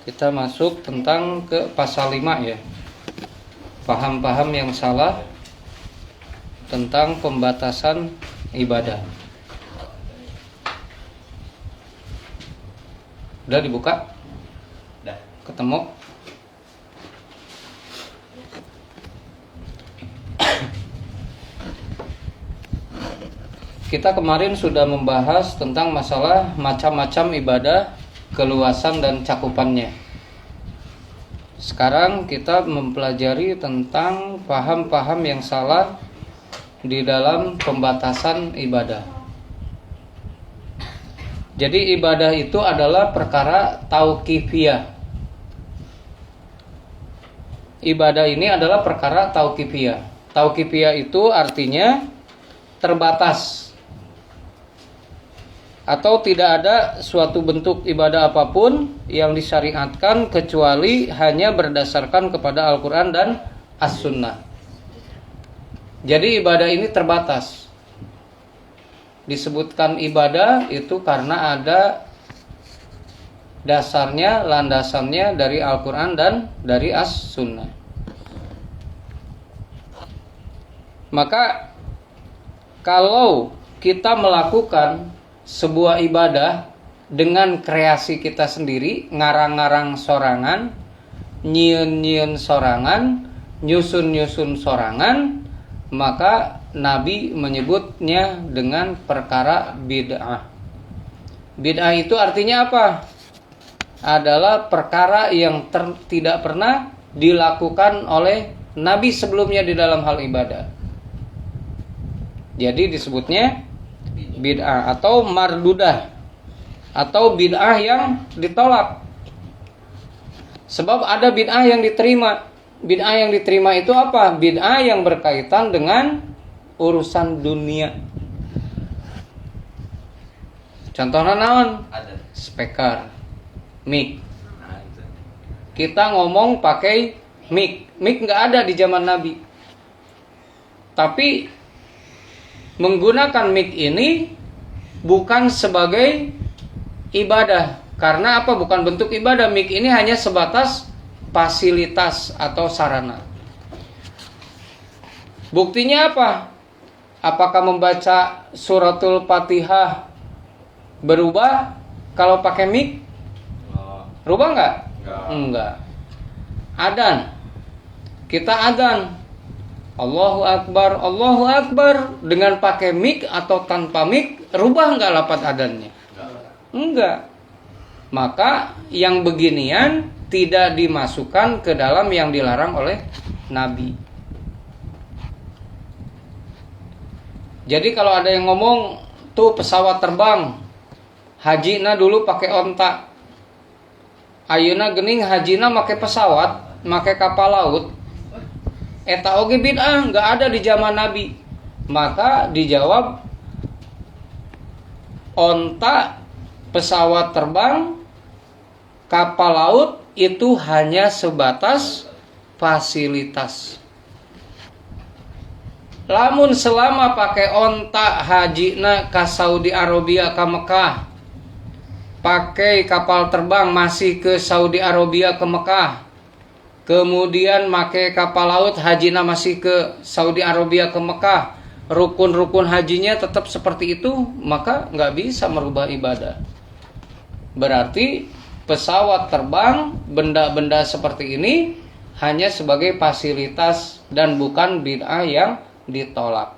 Kita masuk tentang ke pasal 5 ya. Paham-paham yang salah tentang pembatasan ibadah. Udah dibuka? Udah. Ketemu? Kita kemarin sudah membahas tentang masalah macam-macam ibadah, keluasan dan cakupannya. Sekarang kita mempelajari tentang paham-paham yang salah di dalam pembatasan ibadah. Jadi ibadah itu adalah perkara tauqifiyah. Ibadah ini adalah perkara tauqifiyah. Tauqifiyah itu artinya terbatas, atau tidak ada suatu bentuk ibadah apapun yang disyariatkan kecuali hanya berdasarkan kepada Al-Quran dan As-Sunnah. Jadi ibadah ini terbatas. Disebutkan ibadah itu karena ada dasarnya, landasannya dari Al-Quran dan dari As-Sunnah. Maka kalau kita melakukan sebuah ibadah dengan kreasi kita sendiri, ngarang-ngarang sorangan, nyieun-nyieun sorangan, nyusun-nyusun sorangan, maka Nabi menyebutnya dengan perkara bid'ah. Bid'ah itu artinya apa? Adalah perkara yang tidak pernah dilakukan oleh Nabi sebelumnya di dalam hal ibadah. Jadi disebutnya bid'ah atau mardudah, atau bid'ah yang ditolak. Sebab ada bid'ah yang diterima. Bid'ah yang diterima itu apa? Bid'ah yang berkaitan dengan urusan dunia. Contohnya naon? Ada. Speaker, mic. Kita ngomong pakai mic. Mic nggak ada di zaman Nabi. Tapi menggunakan mic ini bukan sebagai ibadah. Karena apa? Bukan bentuk ibadah. Mic ini hanya sebatas fasilitas atau sarana. Buktinya apa? Apakah membaca suratul Fatihah berubah kalau pakai mic? Rubah nggak? Enggak. Adzan. Kita adzan. Allahu Akbar dengan pakai mic atau tanpa mic, rubah nggak lafaz adzannya? Enggak. Maka yang beginian tidak dimasukkan ke dalam yang dilarang oleh Nabi. Jadi kalau ada yang ngomong tuh pesawat terbang, hajina dulu pakai onta, ayeuna geuning hajina pakai pesawat, pakai kapal laut. Eta oge bid'ah, nggak ada di zaman Nabi. Maka dijawab, onta, pesawat terbang, kapal laut itu hanya sebatas fasilitas. Lamun selama pakai onta hajina ka Saudi Arabia ka Mekah, pakai kapal terbang masih ke Saudi Arabia ke Mekah, kemudian pakai kapal laut hajina masih ke Saudi Arabia ke Mekah, rukun-rukun hajinya tetap seperti itu, maka nggak bisa merubah ibadah. Berarti pesawat terbang, benda-benda seperti ini hanya sebagai fasilitas dan bukan bid'ah yang ditolak.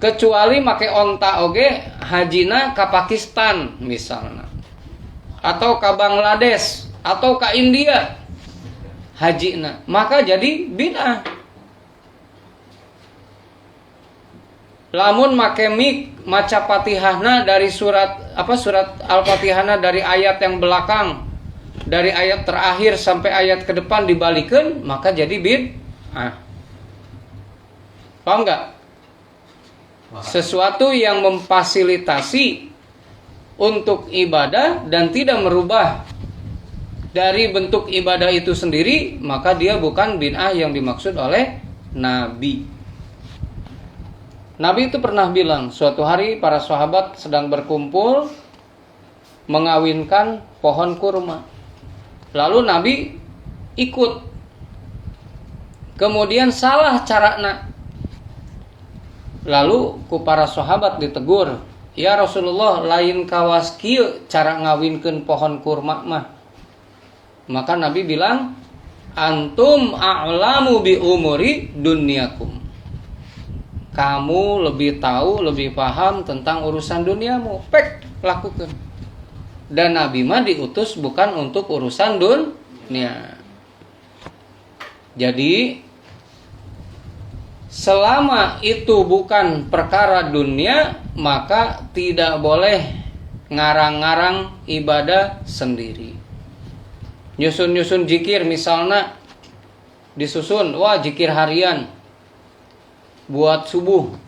Kecuali pakai onta oge hajina ke Pakistan misalnya, atau ke Bangladesh, atau ke India hajina, maka jadi bid'ah. Lamun make mic maca Fatihahna dari surat Al-Fatihahna dari ayat yang belakang, dari ayat terakhir sampai ayat ke depan dibalikeun, maka jadi bid'ah. Paham enggak? Sesuatu yang memfasilitasi untuk ibadah dan tidak merubah dari bentuk ibadah itu sendiri, maka dia bukan bid'ah yang dimaksud oleh Nabi. Nabi itu pernah bilang, suatu hari para sahabat sedang berkumpul, mengawinkan pohon kurma. Lalu Nabi ikut. Kemudian salah carana. Lalu ku para sahabat ditegur, "Ya Rasulullah, lain kawas kieu cara ngawinkeun pohon kurma mah." Maka Nabi bilang, "Antum a'lamu bi umuri dunyakum." Kamu lebih tahu, lebih paham tentang urusan duniamu. Pek, lakukan. Dan Nabi mah diutus bukan untuk urusan dunia. Jadi selama itu bukan perkara dunia, maka tidak boleh ngarang-ngarang ibadah sendiri. Nyusun-nyusun zikir misalnya disusun, wah zikir harian buat subuh,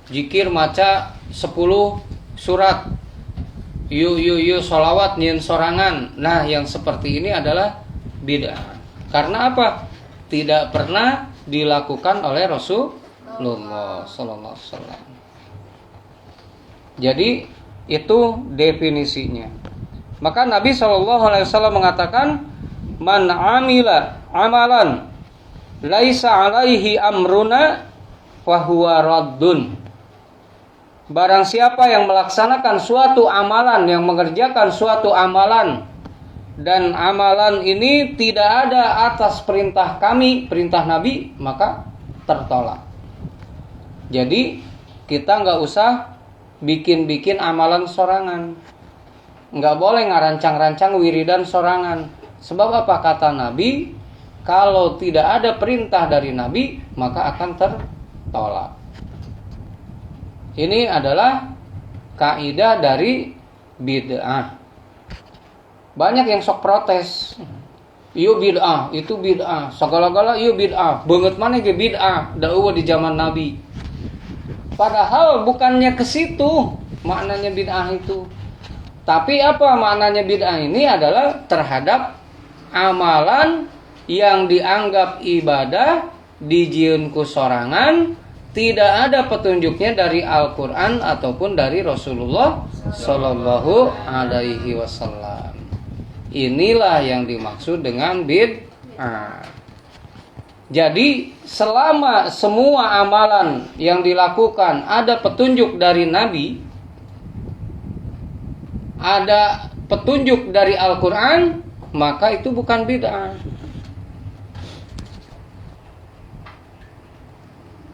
zikir maca 10 surat, yuk sholawat nyin sorangan. Nah, yang seperti ini adalah bid'ah. Karena apa? Tidak pernah dilakukan oleh Rasulullah sallallahu alaihi wasallam. Jadi itu definisinya. Maka Nabi sallallahu alaihi wasallam mengatakan, "Man amila amalan laisa alaihi amruna fahuwa raddun." Barang siapa yang melaksanakan suatu amalan, yang mengerjakan suatu amalan, dan amalan ini tidak ada atas perintah kami, perintah Nabi, maka tertolak. Jadi kita nggak usah bikin-bikin amalan sorangan, nggak boleh ngarancang-rancang wiridan sorangan. Sebab apa kata Nabi? Kalau tidak ada perintah dari Nabi, maka akan tertolak. Ini adalah kaidah dari bid'ah. Banyak yang sok protes. Ieu bid'ah, itu bid'ah, segala-gala ieu bid'ah. Beungeut maneh ge bid'ah, da eueuh di zaman Nabi. Padahal bukannya ke situ maknanya bid'ah itu. Tapi apa maknanya bid'ah ini adalah terhadap amalan yang dianggap ibadah dijieun ku sorangan, tidak ada petunjuknya dari Al-Quran ataupun dari Rasulullah Sallallahu Alaihi Wasallam. Inilah yang dimaksud dengan bid'ah. Jadi selama semua amalan yang dilakukan ada petunjuk dari Nabi, ada petunjuk dari Al-Quran, maka itu bukan bid'ah.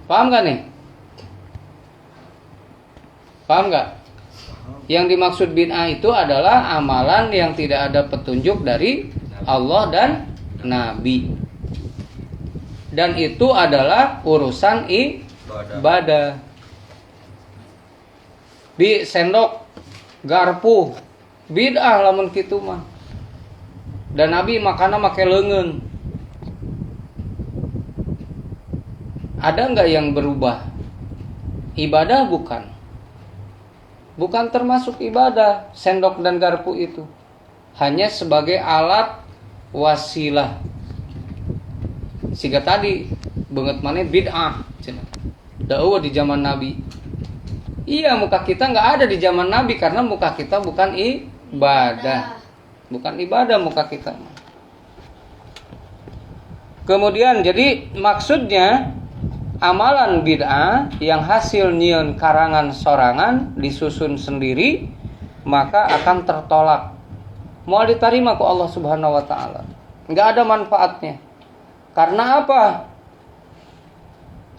Paham gak nih? Paham gak? Yang dimaksud bid'ah itu adalah amalan yang tidak ada petunjuk dari Allah dan Nabi. Dan itu adalah urusan ibadah. Di sendok garpu bid'ah lamun kitu mah. Dan Nabi makanna make leungeun. Ada enggak yang berubah? Ibadah bukan. Bukan termasuk ibadah sendok dan garpu itu. Hanya sebagai alat wasilah. Siga tadi beungeut maneh bid'ah cenah. Da eueuh di zaman Nabi. Iya, muka kita enggak ada di zaman Nabi karena muka kita bukan ibadah. Bukan ibadah muka kita. Kemudian jadi maksudnya amalan bid'ah yang hasil nyieun karangan sorangan disusun sendiri maka akan tertolak. Moal diterima ku Allah Subhanahu wa taala. Enggak ada manfaatnya. Karena apa?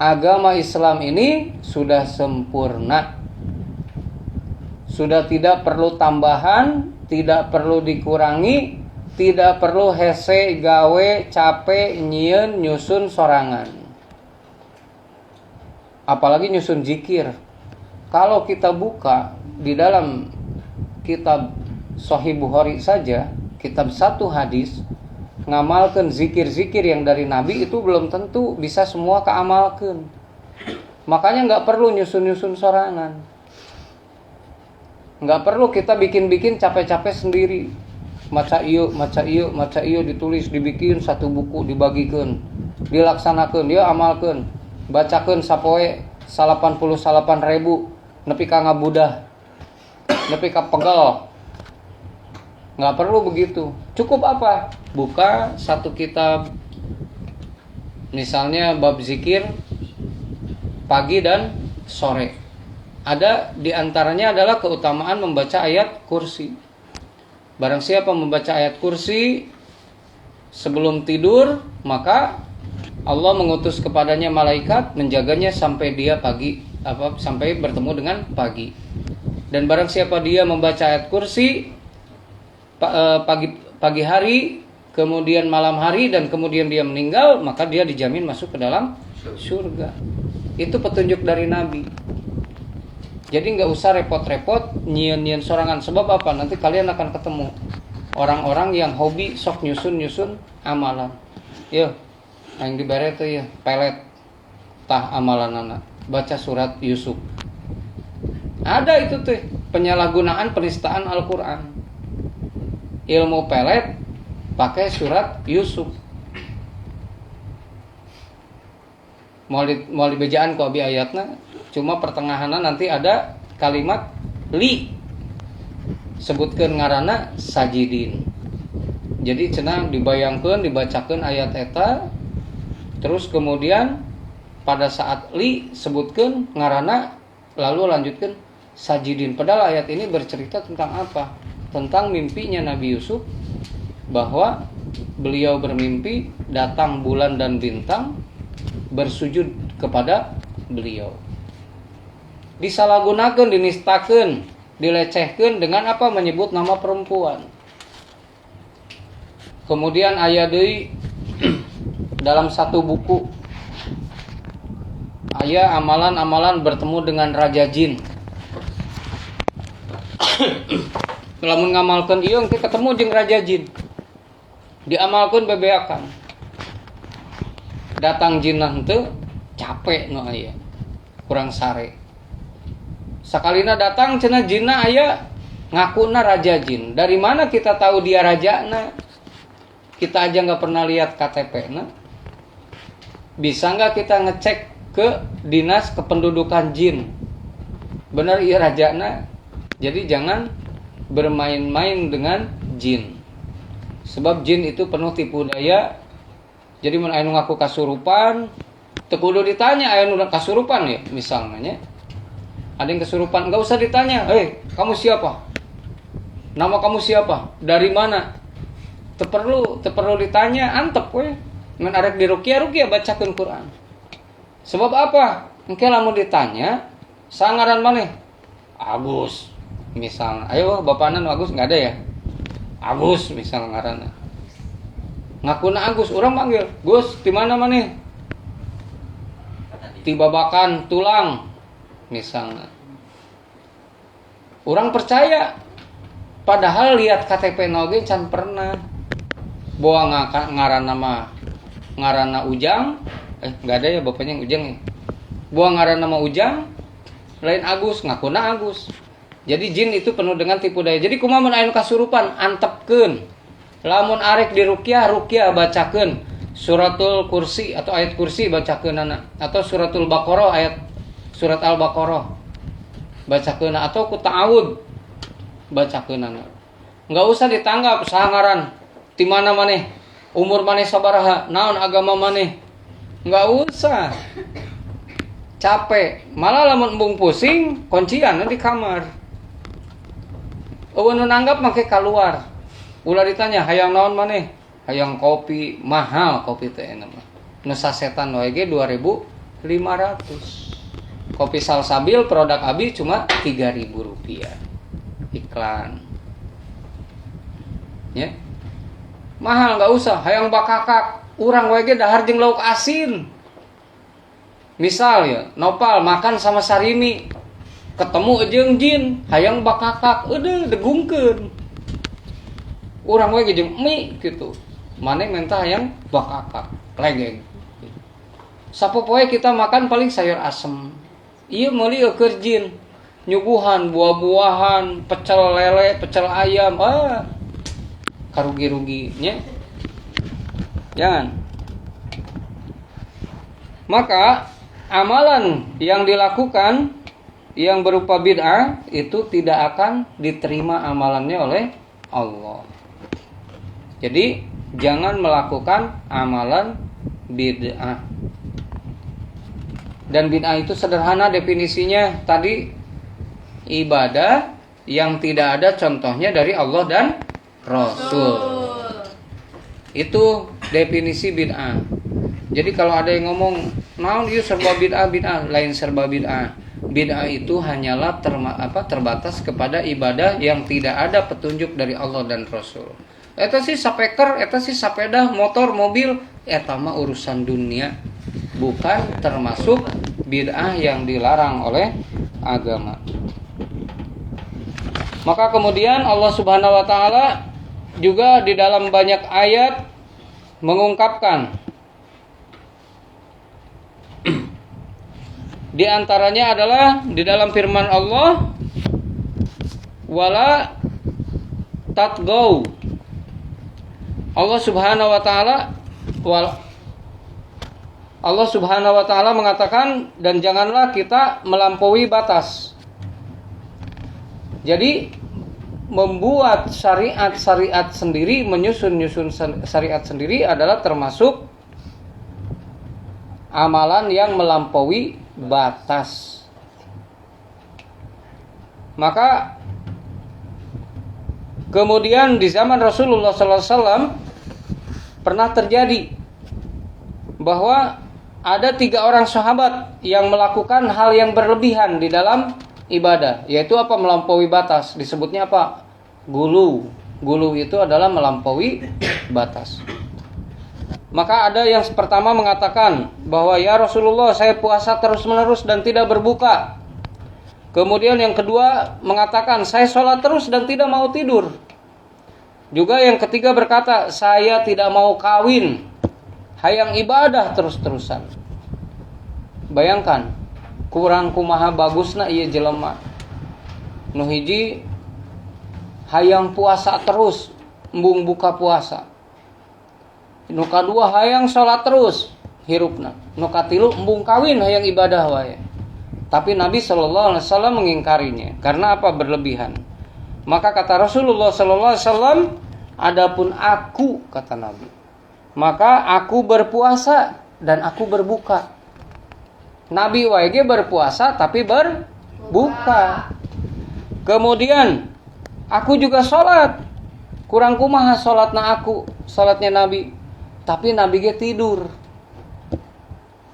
Agama Islam ini sudah sempurna. Sudah tidak perlu tambahan, tidak perlu dikurangi, tidak perlu hese gawe capek nyieun nyusun sorangan. Apalagi nyusun zikir. Kalau kita buka di dalam kitab Sahih Bukhari saja, kitab 1 hadis, ngamalkan zikir-zikir yang dari Nabi itu belum tentu bisa semua keamalkan. Makanya nggak perlu nyusun-nyusun sorangan. Nggak perlu kita bikin-bikin capek-capek sendiri. Maca ieu ditulis, dibikin satu buku, dibagikan, dilaksanakan, dia amalkan. Bacakeun sapoe 88.000 nepi ka ngabudah, nepi ka pegel. Nggak perlu begitu. Cukup apa? Buka satu kitab, misalnya bab zikir pagi dan sore. Ada di antaranya adalah keutamaan membaca ayat kursi. Barang siapa membaca ayat kursi sebelum tidur, maka Allah mengutus kepadanya malaikat menjaganya sampai dia sampai bertemu dengan pagi. Dan barang siapa dia membaca ayat kursi pagi hari, kemudian malam hari, dan kemudian dia meninggal, maka dia dijamin masuk ke dalam surga. Itu petunjuk dari Nabi. Jadi nggak usah repot-repot nyieun-nyieun sorangan. Sebab apa? Nanti kalian akan ketemu orang-orang yang hobi sok nyusun amalan. Yo, yang dibere tuh ya pelet tah amalan anak baca surat Yusuf. Ada itu tuh penyalahgunaan penistaan Al-Quran. Ilmu pelet pakai surat Yusuf. Mau dibejaan ku abi ayatna, cuma pertengahanna nanti ada kalimat li, sebutkeun ngaranna sajidin. Jadi cenah dibayangkeun, dibacakeun ayat eta, terus kemudian pada saat li sebutkeun ngaranna, lalu lanjutkeun sajidin. Padahal ayat ini bercerita tentang apa? Tentang mimpinya Nabi Yusuf, bahwa beliau bermimpi datang bulan dan bintang bersujud kepada beliau. Disalahgunakeun, dinistakeun, dilecehkeun dengan apa? Menyebut nama perempuan. Kemudian aya deui dalam satu buku aya amalan-amalan bertemu dengan raja jin. Lamun ngamalkeun ieu engke ketemu jeung raja jin. Diamalkeun bebeakan. Datang jinah henteu capek nu aya. Kurang sare. Sakalina datang cenah jinna aya ngakuna raja jin. Dari mana kita tahu dia rajana? Kita aja nggak pernah lihat KTP-na. Bisa nggak kita ngecek ke dinas kependudukan jin? Benar iya rajana. Jadi jangan bermain-main dengan jin. Sebab jin itu penuh tipu daya. Jadi mun aya nu ngaku kasurupan, teu kudu ditanya aya nu kasurupan ya, misalnya. Ada yang kesurupan, enggak usah ditanya, kamu siapa? Nama kamu siapa? Dari mana? Teu perlu ditanya, antep we. Mun arek diruqyah bacakeun Quran. Sebab apa? Engke lamun ditanya, sangaran maneh? Agus. Misalnya, ayo bapana nu Agus enggak ada ya? Agus misalnya ngaranna. Ngakuna Agus, orang panggil, Gus, di mana maneh? Di Babakan Tulang, misalnya. Orang percaya, padahal lihat KTP oge can pernah. Bawa ngaranna Ujang, nggak ada ya bapaknya yang Ujang ya. Bawa ngaranna nama Ujang, lain Agus, ngakuna Agus. Jadi jin itu penuh dengan tipu daya. Jadi kumaha mun aya kasurupan, antepkeun. Lamun arek diruqyah bacakeun suratul kursi atau ayat kursi bacakeun anak, atau suratul baqarah surat al-baqarah bacakeun, atau ku ta'awud bacakeun anak. Enggak usah ditanggap sangaran ti mana maneh, umur maneh sabaraha, naon agama maneh. Enggak usah. Capek, malah lamun embung pusing kuncian di kamar. Eueun nu nanggap make keluar. Ulah ditanya, hayang naon maneh? Hayang kopi, mahal kopi teh enak mah. Nu sasetan wae ge 2.500. Kopi Salsabil produk Abi cuma Rp3.000. Iklan. Ya. Mahal enggak usah, hayang bakakak. Urang wae ge dahar jeung lauk asin. Misal ya, nopal makan sama sarimi. Ketemu jeung jin, hayang bakakak, degungkeun. Urang we jeung mie gitu. Maneh minta hayang bakakak, legeng. Sapopoe kita makan paling sayur asem. Ieu meuli keur jin. Nyuguhan buah-buahan, pecel lele, pecel ayam, karugi-rugi nya. Jangan. Maka amalan yang dilakukan yang berupa bid'ah itu tidak akan diterima amalannya oleh Allah. Jadi jangan melakukan amalan bid'ah. Dan bid'ah itu sederhana definisinya tadi, ibadah yang tidak ada contohnya dari Allah dan Rasul. Itu definisi bid'ah. Jadi kalau ada yang ngomong, naon ieu serba bid'ah, lain serba bid'ah. Bid'ah itu hanyalah terbatas kepada ibadah yang tidak ada petunjuk dari Allah dan Rasul. Eta sih sapeker, eta sih sepeda, motor, mobil, eta mah urusan dunia, bukan termasuk bid'ah yang dilarang oleh agama. Maka kemudian Allah Subhanahu wa taala juga di dalam banyak ayat mengungkapkan, di antaranya adalah di dalam firman Allah, wala tatgau. Allah Subhanahu wa taala mengatakan, dan janganlah kita melampaui batas. Jadi membuat syariat sendiri, menyusun syariat sendiri adalah termasuk amalan yang melampaui batas. Maka kemudian di zaman Rasulullah SAW pernah terjadi bahwa ada 3 orang sahabat yang melakukan hal yang berlebihan di dalam ibadah, yaitu apa? Melampaui batas. Disebutnya apa? Gulu. Gulu itu adalah melampaui batas. Maka ada yang pertama mengatakan bahwa ya Rasulullah, saya puasa terus-menerus dan tidak berbuka. Kemudian yang kedua mengatakan, saya sholat terus dan tidak mau tidur. Juga yang ketiga berkata, saya tidak mau kawin, hayang ibadah terus-terusan. Bayangkan, kurang kumaha bagusna ieu jelema. Nu hiji hayang puasa terus, embung buka puasa. Nu kadua hayang salat terus, hirupna. Nu katilu embung kawin hayang ibadah wae. Tapi Nabi sallallahu alaihi wasallam mengingkarinya. Karena apa? Berlebihan. Maka kata Rasulullah sallallahu alaihi wasallam, adapun aku, kata Nabi, maka aku berpuasa dan aku berbuka. Nabi wae berpuasa tapi berbuka. Kemudian aku juga sholat. Kurang kumaha sholatna aku, sholatnya Nabi, tapi Nabi tidur.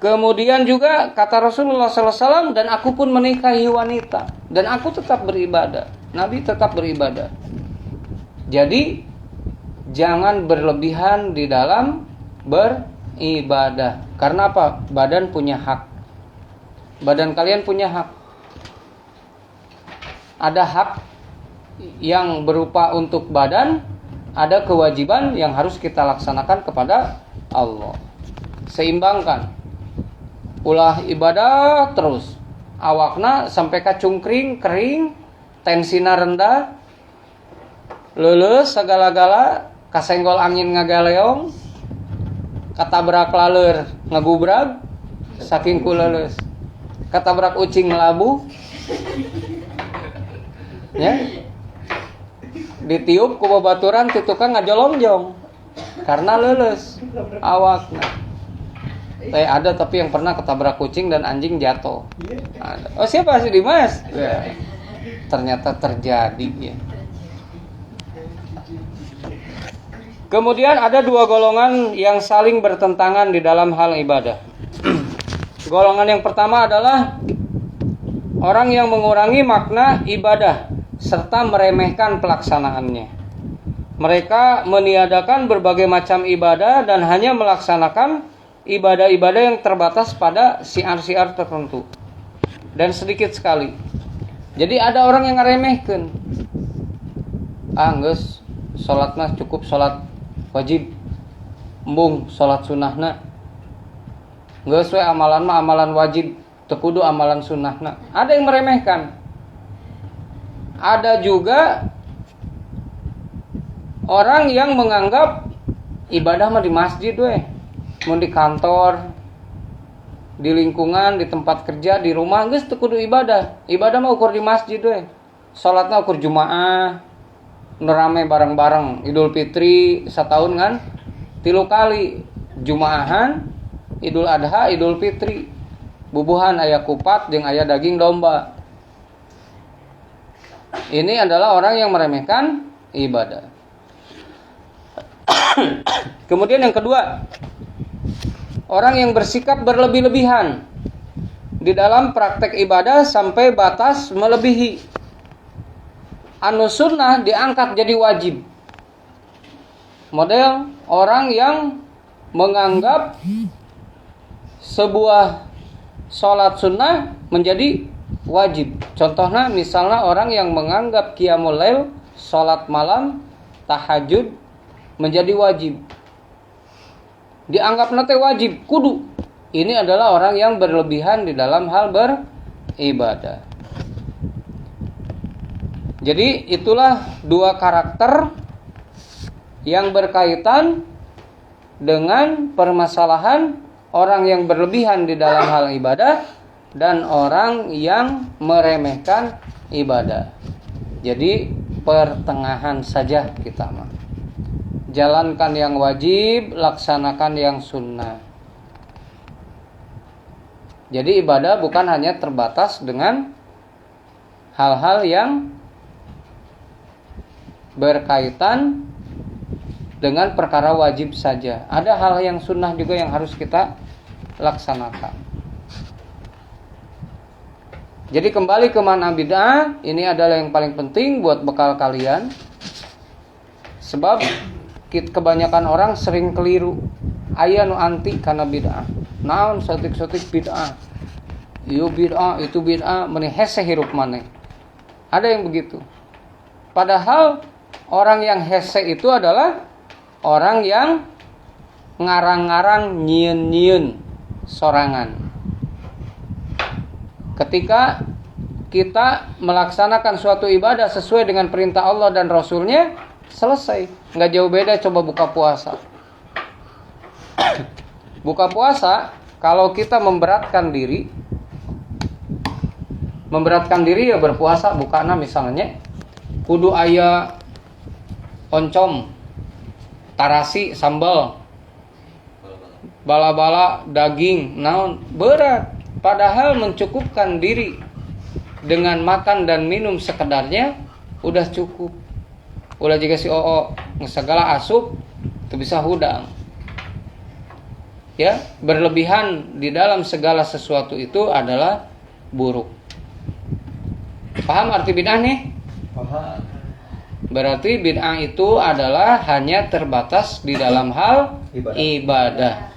Kemudian juga kata Rasulullah SAW, dan aku pun menikahi wanita dan aku tetap beribadah. Nabi tetap beribadah. Jadi jangan berlebihan di dalam beribadah. Karena apa? Badan punya hak. Badan kalian punya hak. Ada hak yang berupa untuk badan, ada kewajiban yang harus kita laksanakan kepada Allah. Seimbangkan. Ulah ibadah terus. Awakna sampai ka cungkring, kering, tensina rendah, leuleus segala-gala, kasenggol angin ngagaleong, katabrak laleur ngagubrag, saking kuleuleus. Katabrak ucing ngelabu. Ya. Ditiup ku babaturan ti tukang ngajolongjong karena leuleus awakna. Ada tapi yang pernah ketabrak kucing dan anjing jatuh. Ada. Oh, siapa sih Dimas? Ya. Ternyata terjadi ya. Kemudian ada 2 golongan yang saling bertentangan di dalam hal ibadah. Golongan yang pertama adalah orang yang mengurangi makna ibadah serta meremehkan pelaksanaannya. Mereka meniadakan berbagai macam ibadah dan hanya melaksanakan ibadah-ibadah yang terbatas pada syiar-syiar tertentu dan sedikit sekali. Jadi ada orang yang ngaremehkeun. Geus salat mah cukup salat wajib. Embung salat sunnahna. Geus we amalan mah amalan wajib, teu kudu amalan sunnahna. Ada yang meremehkan. Ada juga orang yang menganggap ibadah mah di masjid we. Mun di kantor, di lingkungan, di tempat kerja, di rumah, geus teu kudu ibadah. Ibadah mah ukur di masjid we. Salatna ukur Jumaah. nerame bareng-bareng. Idul Fitri setahun kan 3 kali, Jumaahan, Idul Adha, Idul Fitri. Bubuhan aya kupat jeung aya daging domba. Ini adalah orang yang meremehkan ibadah. Kemudian yang kedua, orang yang bersikap berlebih-lebihan di dalam praktek ibadah sampai batas melebihi. Anu sunnah diangkat jadi wajib. Model orang yang menganggap sebuah sholat sunnah menjadi wajib. Contohnya misalnya orang yang menganggap qiyamul lail, sholat malam, tahajud menjadi wajib. Dianggap nate wajib, kudu. Ini adalah orang yang berlebihan di dalam hal beribadah. Jadi itulah 2 karakter yang berkaitan dengan permasalahan orang yang berlebihan di dalam hal ibadah dan orang yang meremehkan ibadah. Jadi pertengahan saja kita mah. Jalankan yang wajib, laksanakan yang sunnah. Jadi ibadah bukan hanya terbatas dengan hal-hal yang berkaitan dengan perkara wajib saja. Ada hal yang sunnah juga yang harus kita laksanakan. Jadi kembali ke makna bid'ah, ini adalah yang paling penting buat bekal kalian. Sebab kebanyakan orang sering keliru. Aya nu anti kana bid'ah. Naon sotik-sotik bid'ah. Ieu bid'ah, itu bid'ah, meni hese hirup maneh. Ada yang begitu. Padahal orang yang hese itu adalah orang yang ngarang-ngarang nyieun-nyieun sorangan. Ketika kita melaksanakan suatu ibadah sesuai dengan perintah Allah dan Rasulnya, selesai. Nggak jauh beda coba buka puasa. Buka puasa, kalau kita memberatkan diri ya berpuasa, bukana misalnya kudu aya oncom, tarasi, sambal, bala-bala, daging, naon, berat. Padahal mencukupkan diri dengan makan dan minum sekedarnya udah cukup. Ulah jika si segala asup itu bisa hudang. Ya, berlebihan di dalam segala sesuatu itu adalah buruk. Paham arti bid'ah nih? Paham. Berarti bid'ah itu adalah hanya terbatas di dalam hal ibadah.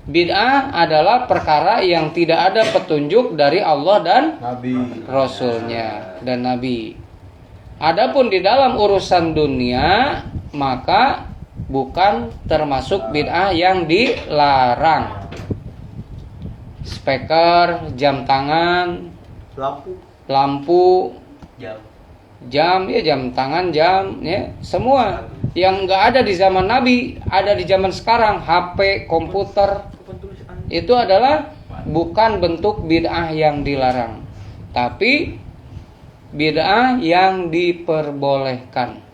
Bid'ah adalah perkara yang tidak ada petunjuk dari Allah dan Nabi, Rasulnya dan Nabi. Adapun di dalam urusan dunia, maka bukan termasuk bid'ah yang dilarang. Speaker, jam tangan, lampu, jam tangan, jam, ya, semua yang nggak ada di zaman Nabi ada di zaman sekarang. HP, komputer, itu adalah bukan bentuk bid'ah yang dilarang, tapi bid'ah yang diperbolehkan.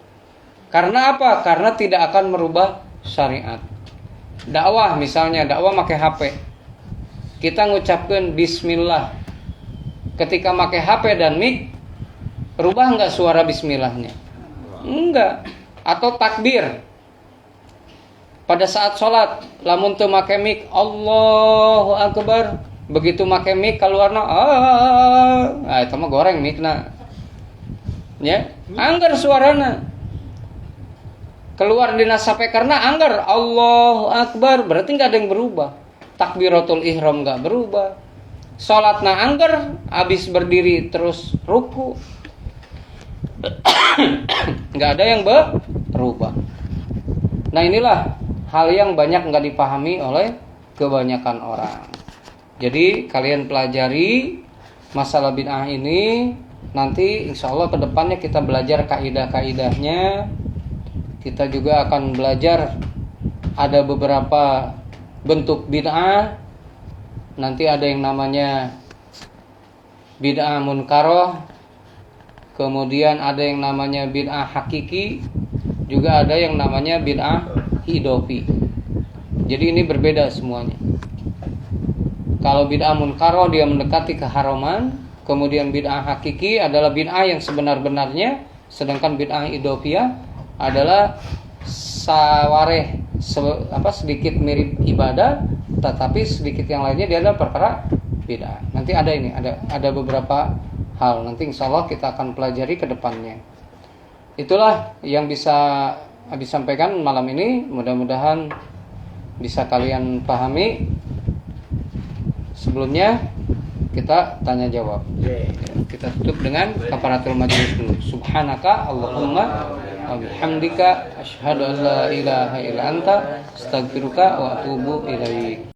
Karena apa? Karena tidak akan merubah syariat. Dakwah misalnya, dakwah pakai HP. Kita ngucapkan bismillah. Ketika pakai HP dan mic, rubah enggak suara bismillahnya? Enggak. Atau takbir. Pada saat sholat, lamun teu make mic, Allahu Akbar. Begitu make mic keluarna, itu mah goreng micna. Ya, anggar suarana. Keluar dina sape karena anggar Allahu Akbar, berarti enggak ada yang berubah. Takbiratul ihram enggak berubah. Salatna anggar, habis berdiri terus ruku. Enggak ada yang berubah. Nah, inilah hal yang banyak enggak dipahami oleh kebanyakan orang. Jadi kalian pelajari masalah bid'ah ini. Nanti insya Allah kedepannya kita belajar kaidah-kaidahnya. Kita juga akan belajar ada beberapa bentuk bid'ah. Nanti ada yang namanya bid'ah munkaroh. kemudian ada yang namanya bid'ah hakiki, juga ada yang namanya bid'ah idofi. Jadi ini berbeda semuanya. Kalau bid'ah munkaroh dia mendekati keharaman, kemudian bid'ah hakiki adalah bid'ah yang sebenar-benarnya, sedangkan bid'ah idofiyah adalah sawareh, sedikit mirip ibadah, tetapi sedikit yang lainnya dia adalah perkara bid'ah. Nanti ada beberapa hal, nanti insya Allah kita akan pelajari ke depannya. Itulah yang bisa Abi sampaikan malam ini, mudah-mudahan bisa kalian pahami. Sebelumnya kita tanya jawab. Kita tutup dengan kafaratul majelis dulu. Subhanaka Allahumma wa bihamdika asyhadu an la ilaha illa anta astaghfiruka wa atubu ilaik.